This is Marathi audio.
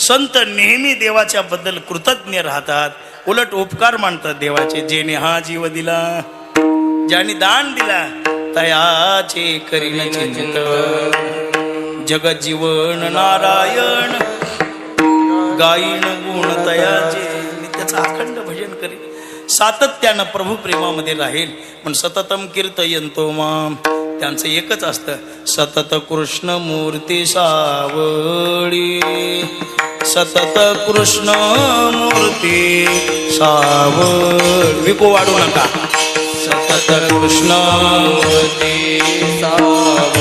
संत नेहमी देवाच्या बद्दल कृतज्ञ राहतात, उलट उपकार मानतात देवाचे. जेने हा जीव दिला, ज्याने दान दिला, तयाचे करीन चिंतन. जगत जीवन नारायण, गायीन गुण तयाचे. नित्याचं अखंड भजन करीन, सातत्यानं प्रभू प्रेमामध्ये राहील. पण सततम कीर्तयंतो माम, त्यांचं एकच असतं, सतत कृष्ण मूर्ती सावळी. सतत कृष्ण मूर्ती सावळी. विको वाढू नका. सतत कृष्ण मूर्ती सावळी.